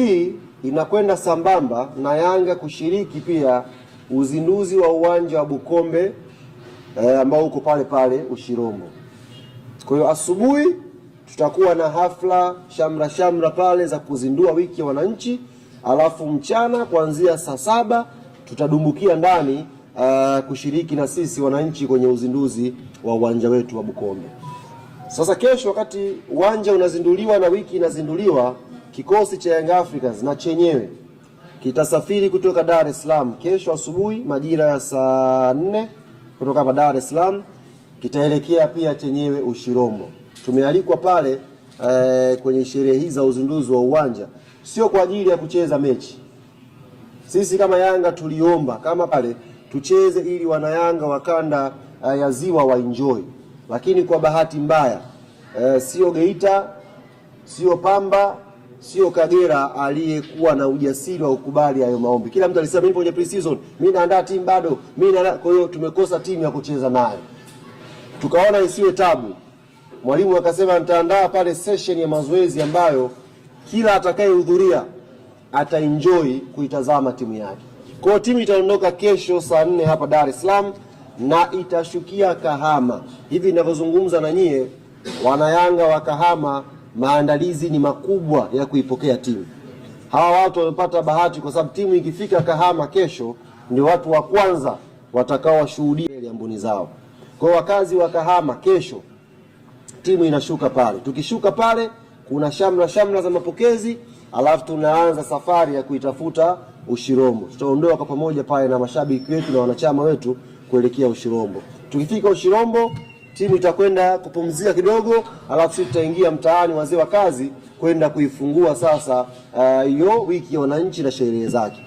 Hii inakwenda sambamba na Yanga kushiriki pia uzinduzi wa uwanja wa Bukombe ambao uko pale pale Ushirombo. Kwa hiyo asubuhi tutakuwa na hafla shamra pale za kuzindua wiki ya wananchi, alafu mchana kuanzia saa 7 tutadumbukia ndani kushiriki na sisi wananchi kwenye uzinduzi wa uwanja wetu wa Bukombe. Sasa kesho wakati uwanja unazinduliwa na wiki inazinduliwa, kikosi cha Young Africans na chenyewe kitasafiri kutoka Dar es Salaam kesho asubuhi majira ya saa 4 kutoka hapa Dar es Salaam, kitaelekea pia chenyewe Ushirombo. Tumealikwa pale kwenye sherehe hizi za uzinduzi wa uwanja, sio kwa ajili ya kucheza mechi. Sisi kama Yanga tuliomba kama pale tucheze ili wanayanga wa kanda ya Ziwa wa enjoy. Lakini kwa bahati mbaya sio Geita, sio Pamba, sio Kagera aliyekuwa na ujasiri wa kukubali hayo maombi. Kila mtu alisema mimi kwenye pre-season, mimi naandaa timu bado, kwa hiyo tumekosa timu ya kucheza nayo. Tukaona isiwe tabu. Mwalimu akasema nitaandaa pale session ya mazoezi ambayo kila atakayehudhuria ataenjoy kuitazama timu yake. Kwa hiyo timu itaondoka kesho saa 4 hapa Dar es Salaam na itashukia Kahama. Hivi ninavyozungumza na nyie wanayanga wa Kahama, maandalizi ni makubwa ya kuipokea timu. Hawa watu wamepata bahati kwa sababu timu ikifika Kahama kesho ndio watu wa kwanza watakao washuhudia ile mbuni zao. Kwa wakazi wa Kahama kesho timu inashuka pale. Tukishuka pale kuna shamra za mapokezi, alafu tunaanza safari ya kuitafuta Ushirombo. Tutaondoka kwa pamoja pale na mashabiki wetu na wanachama wetu kuelekea Ushirombo. Tukifika Ushirombo timu itakwenda kupumzika kidogo, alafu tutaingia mtaani wazee wa kazi kwenda kuifungua sasa hiyo wiki ya wananchi na sherehe zake.